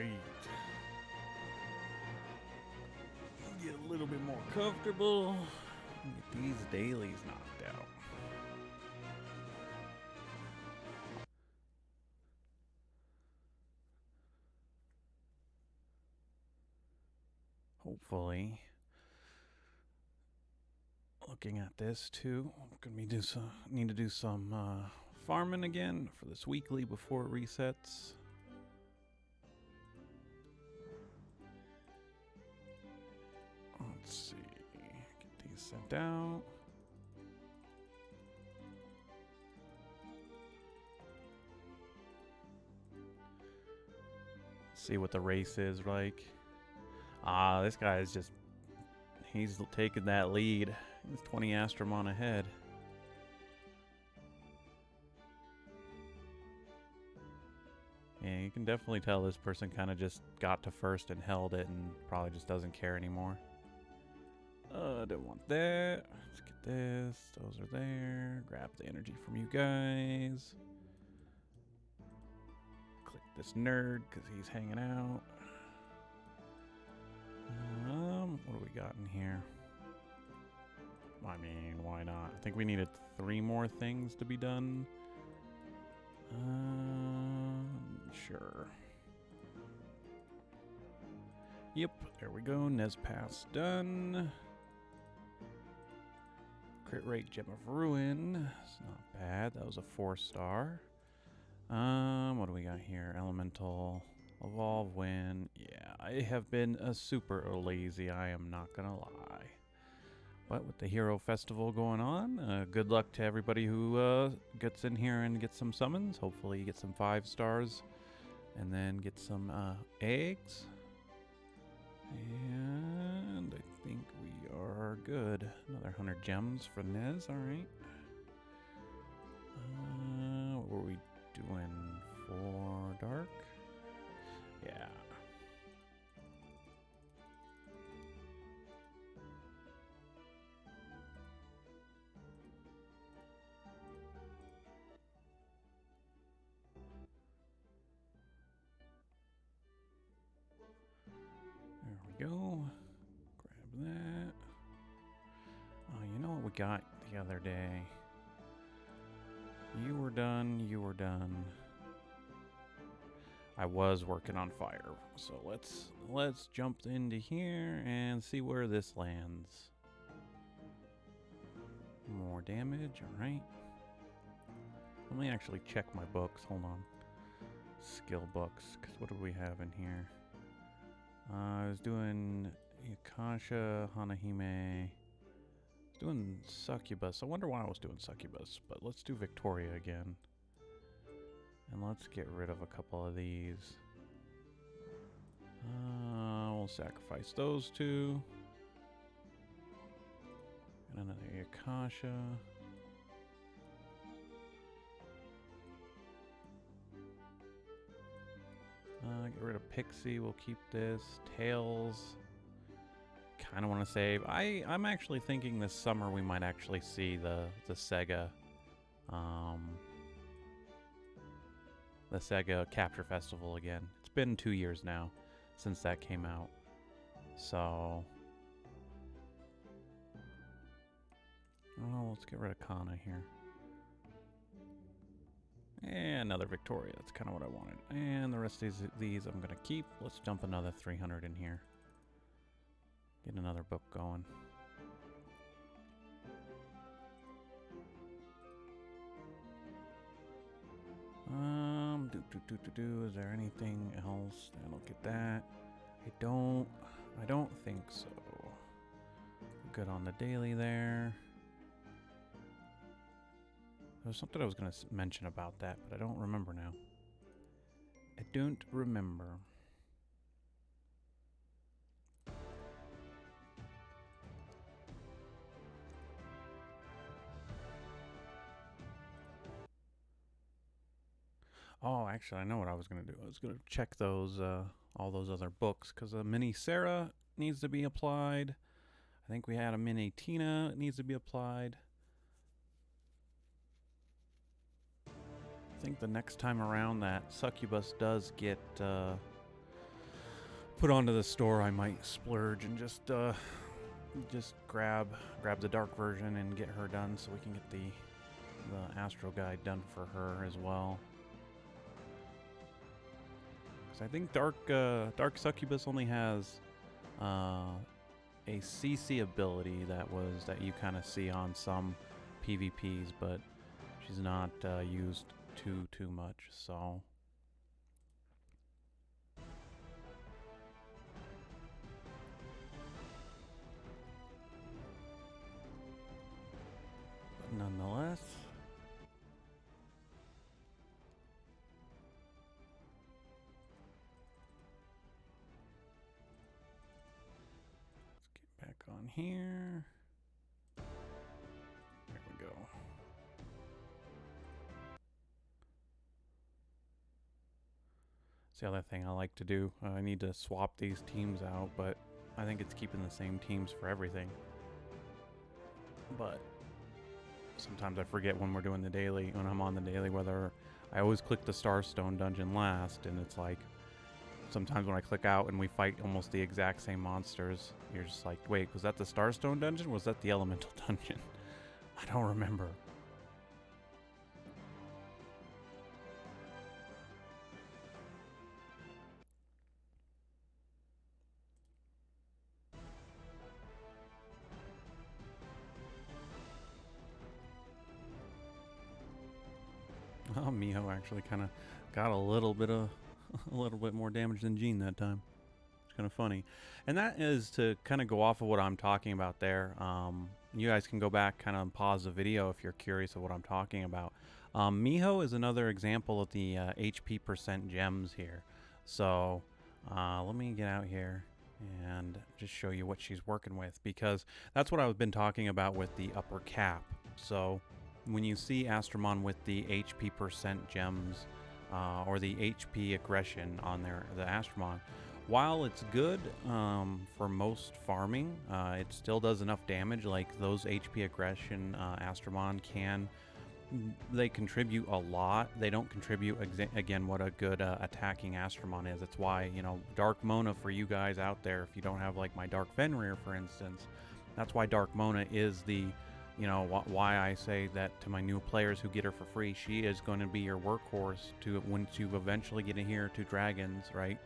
Alright. Get a little bit more comfortable. And get these dailies knocked out. Hopefully. Looking at this too, need to do some farming again for this weekly before it resets. Let's see, get these sent out. See what the race is like. This guy is just, he's taking that lead. He's 20 Astromon ahead. Yeah, you can definitely tell this person kind of just got to first and held it and probably just doesn't care anymore. I don't want that. Let's get this. Those are there. Grab the energy from you guys. Click this nerd because he's hanging out. What do we got in here? I mean, why not? I think we needed 3 more things to be done. Sure. Yep, there we go. Nespass done. Crit rate Gem of Ruin. It's not bad. That was a 4-star. What do we got here? Elemental. Evolve win. Yeah, I have been a super lazy, I am not gonna lie. But with the Hero Festival going on, good luck to everybody who gets in here and gets some summons. Hopefully you get some 5 stars and then get some eggs. And I think we are good. Another 100 gems for Nez, alright. What were we doing for Dark? Yeah. There we go. Grab that. Oh, you know what we got the other day? You were done, you were done. I was working on fire, so let's jump into here and see where this lands. More damage, alright. Let me actually check my books, hold on. Skill books, because what do we have in here? I was doing Akasha, Hanahime. I was doing Succubus. I wonder why I was doing Succubus, but let's do Victoria again. And let's get rid of a couple of these. We'll sacrifice those 2. And another Akasha. Get rid of Pixie. We'll keep this. Tails. Kind of want to save. I'm actually thinking this summer we might actually see the Sega. The Sega Capture Festival again. It's been 2 years now since that came out. So, oh, let's get rid of Kana here. And another Victoria. That's kind of what I wanted. And the rest of these I'm going to keep. Let's dump another 300 in here. Get another book going. Is there anything else? I'll get that. I don't think so. Good on the daily there. There was something I was going to mention about that, but I don't remember now. I don't remember. Oh, actually, I know what I was going to do. I was going to check those, all those other books, because a mini Sarah needs to be applied. I think we had a mini Tina needs to be applied. I think the next time around that Succubus does get put onto the store, I might splurge and just grab the dark version and get her done, so we can get the Astro Guide done for her as well. Because I think Dark Succubus only has a CC ability that you kind of see on some PvPs, but she's not used too much. So. Nonetheless, let's get back on here. There we go. It's the other thing I like to do. I need to swap these teams out, but I think it's keeping the same teams for everything. But sometimes I forget when we're doing the daily, when I'm on the daily, whether I always click the Starstone dungeon last, and it's like sometimes when I click out and we fight almost the exact same monsters, you're just like, wait, was that the Starstone dungeon or was that the Elemental dungeon? I don't remember. Oh, Miho actually kind of got a little bit more damage than Jean that time. It's kind of funny. And that is to kind of go off of what I'm talking about there. You guys can go back, kind of pause the video if you're curious of what I'm talking about. Miho is another example of the HP percent gems here. So let me get out here and just show you what she's working with, because that's what I've been talking about with the upper cap. So when you see Astromon with the HP percent gems or the HP aggression on the Astromon, while it's good for most farming, it still does enough damage. Like those HP aggression Astromon they contribute a lot. They don't contribute again what a good attacking Astromon is. That's why, you know, Dark Mona for you guys out there, if you don't have like my Dark Fenrir for instance, that's why Dark Mona is the, you know, why I say that to my new players who get her for free. She is going to be your workhorse to once you eventually get in here to dragons, right?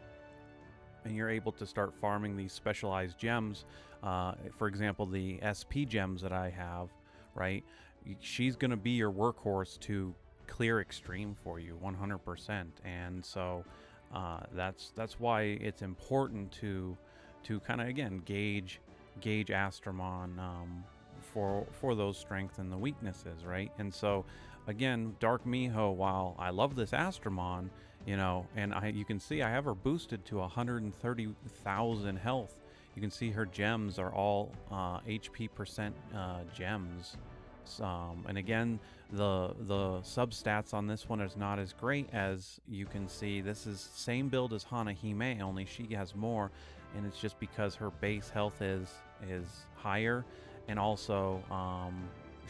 And you're able to start farming these specialized gems. For example, the SP gems that I have, right? She's going to be your workhorse to clear extreme for you 100%. And so that's why it's important to kind of, again, gauge Astromon for those strengths and the weaknesses, right? And so again, Dark Miho, while I love this Astromon, you know, and you can see I have her boosted to 130,000 health. You can see her gems are all HP percent gems. And again, the substats on this one is not as great. As you can see, this is same build as Hanahime, only she has more, and it's just because her base health is higher, and also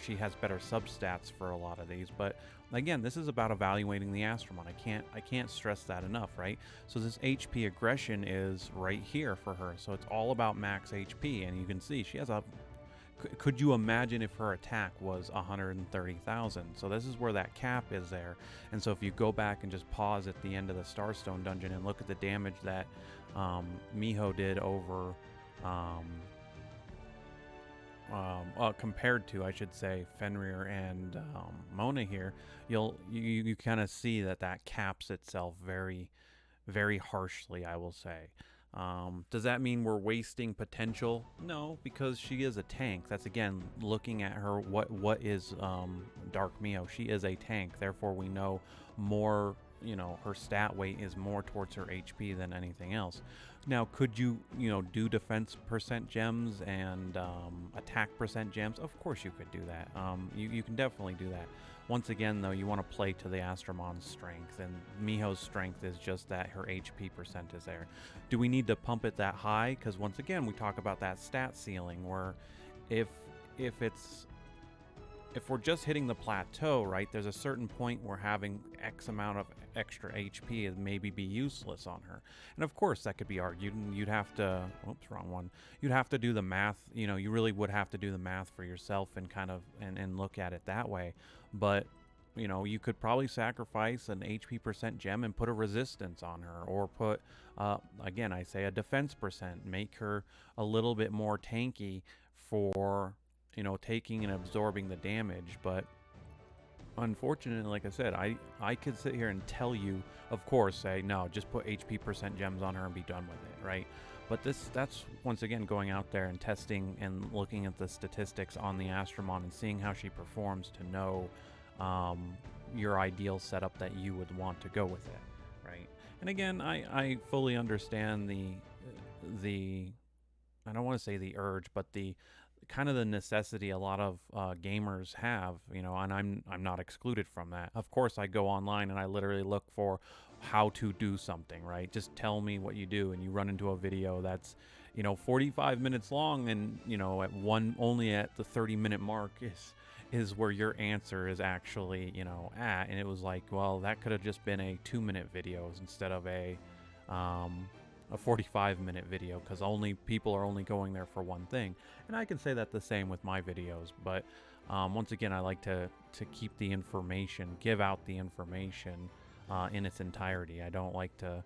she has better substats for a lot of these. But again, this is about evaluating the Astromon. I can't stress that enough, right? So this HP aggression is right here for her, so it's all about max HP. And you can see she has a, could you imagine if her attack was 130,000? So this is where that cap is there. And so if you go back and just pause at the end of the Starstone dungeon and look at the damage that Miho did over compared to, I should say, Fenrir and Mona here, you kind of see that caps itself very, very harshly, I will say. Does that mean we're wasting potential? No, because she is a tank. That's, again, looking at her, what is Dark Miho. She is a tank, therefore we know more, you know, her stat weight is more towards her HP than anything else. Now, could you do defense percent gems and attack percent gems? Of course you could do that. You can definitely do that. Once again, though, you want to play to the Astromon's strength, and Miho's strength is just that her HP percent is there. Do we need to pump it that high? Because once again, we talk about that stat ceiling, where if it's if we're just hitting the plateau, right, there's a certain point where having X amount of extra HP is maybe be useless on her. And of course, that could be argued, and you'd have to, oops, wrong one. You'd have to do the math, you know, you really would have to do the math for yourself and kind of, and look at it that way. But, you know, you could probably sacrifice an HP percent gem and put a resistance on her, or put, again, I say a defense percent, make her a little bit more tanky for, you know, taking and absorbing the damage. But unfortunately, like I said, I could sit here and tell you, of course, say no, just put HP percent gems on her and be done with it, right? But that's once again going out there and testing and looking at the statistics on the Astromon and seeing how she performs to know your ideal setup that you would want to go with it, right? And again, I fully understand the I don't want to say the urge, but the kind of the necessity a lot of gamers have, you know, and I'm not excluded from that. Of course, I go online and I literally look for how to do something, right? Just tell me what you do, and you run into a video that's, you know, 45 minutes long, and, you know, only at the 30-minute mark is where your answer is actually, you know, at. And it was like, well, that could have just been a 2-minute video instead of a 45-minute video, because people are only going there for one thing. And I can say that the same with my videos, but once again, I like to keep the information, give out the information in its entirety. I don't like to,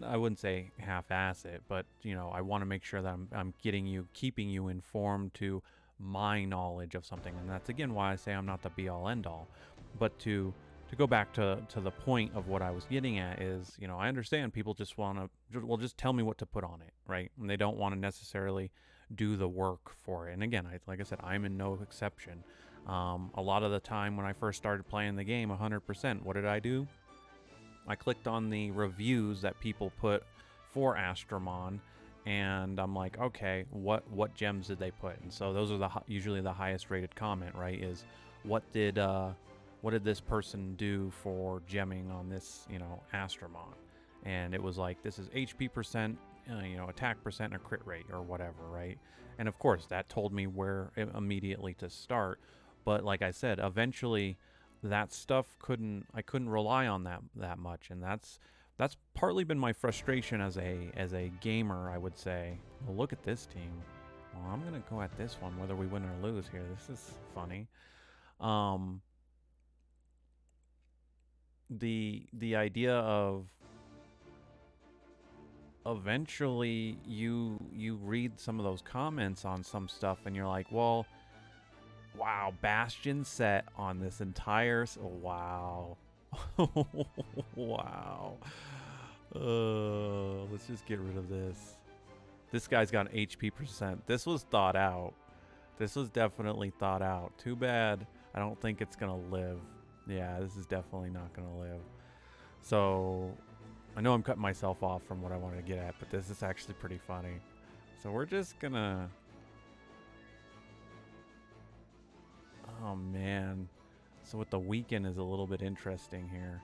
I wouldn't say half-ass it, but, you know, I want to make sure that I'm keeping you informed to my knowledge of something. And that's again why I say I'm not the be-all end-all. But to go back to the point of what I was getting at is, you know, I understand people just want to, well, just tell me what to put on it, right? And they don't want to necessarily do the work for it. And again, like I said, I'm in no exception. A lot of the time when I first started playing the game 100%, what did I do? I clicked on the reviews that people put for Astromon, and I'm like, okay, what gems did they put? And so those are usually the highest rated comment, right? Is what did this person do for gemming on this, you know, Astromon? And it was like, this is HP percent, you know, attack percent, or crit rate, or whatever, right? And of course, that told me where immediately to start. But like I said, eventually, that stuff I couldn't rely on that much, and that's partly been my frustration as a gamer, I would say. Well, look at this team. Well, I'm gonna go at this one, whether we win or lose here. This is funny. The idea of eventually you read some of those comments on some stuff and you're like, well, wow, Bastion set on this entire wow. Wow. Let's just get rid of this. This guy's got an HP percent. This was thought out. This was definitely thought out. Too bad I don't think it's gonna live. Yeah, this is definitely not gonna live. So I know I'm cutting myself off from what I wanted to get at, but this is actually pretty funny. So we're just gonna, oh man. So with the weekend is a little bit interesting here.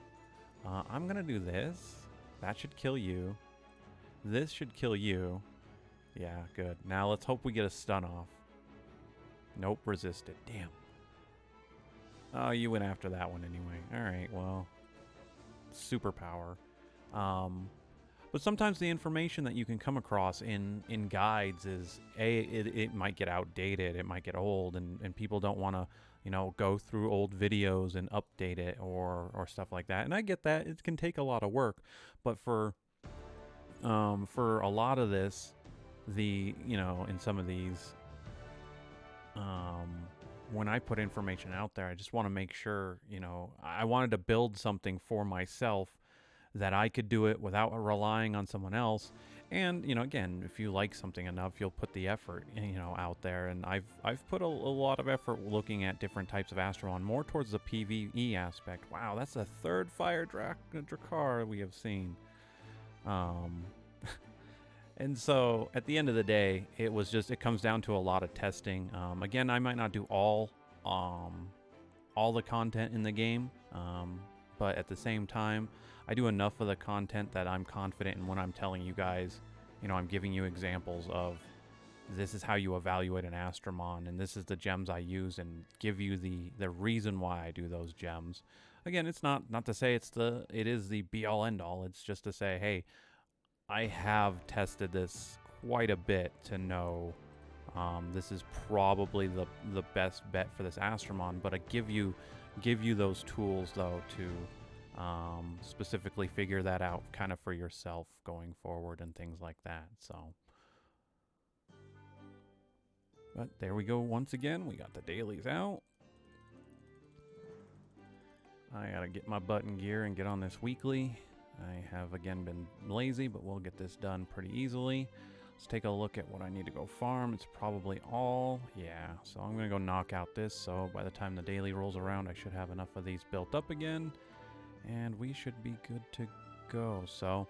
I'm gonna do this. That should kill you. This should kill you. Yeah, good. Now let's hope we get a stun off. Nope, resisted. Damn. Oh, you went after that one anyway. Alright, well. Superpower. But sometimes the information that you can come across in guides is, it might get outdated, it might get old, and people don't want to, you know, go through old videos and update it or stuff like that. And I get that. It can take a lot of work. But for a lot of this, you know, in some of these, when I put information out there, I just want to make sure, you know, I wanted to build something for myself that I could do it without relying on someone else. And, you know, again, if you like something enough, you'll put the effort, you know, out there. And I've put a lot of effort looking at different types of Astromon, more towards the PvE aspect. Wow, that's the third Fire Drakkar we have seen. And so at the end of the day, it comes down to a lot of testing. Again, I might not do all the content in the game, but at the same time, I do enough of the content that I'm confident in when I'm telling you guys, you know, I'm giving you examples of, this is how you evaluate an Astromon, and this is the gems I use, and give you the reason why I do those gems. Again, it's not to say it is the be all end all. It's just to say, hey, I have tested this quite a bit to know this is probably the best bet for this Astromon, but I give you those tools though to specifically figure that out kind of for yourself going forward and things like that. So, but there we go. Once again, we got the dailies out. I gotta get my butt in gear and get on this weekly. I have again been lazy, but we'll get this done pretty easily. Let's take a look at what I need to go farm. It's probably all, yeah. So I'm gonna go knock out this. So by the time the daily rolls around, I should have enough of these built up again, and we should be good to go. So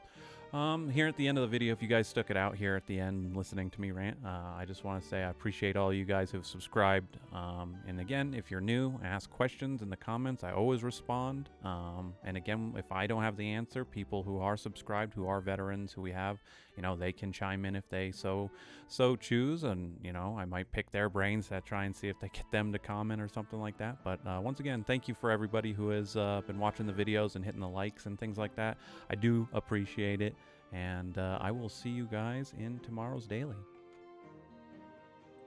here at the end of the video, if you guys stuck it out here at the end listening to me rant, I just want to say I appreciate all you guys who've subscribed. And again, if you're new, ask questions in the comments. I always respond. And again, if I don't have the answer, people who are subscribed, who are veterans, who we have, you know, they can chime in if they so choose. And, you know, I might pick their brains to try and see if they get them to comment or something like that. But once again, thank you for everybody who has been watching the videos and hitting the likes and things like that. I do appreciate it. And I will see you guys in tomorrow's daily.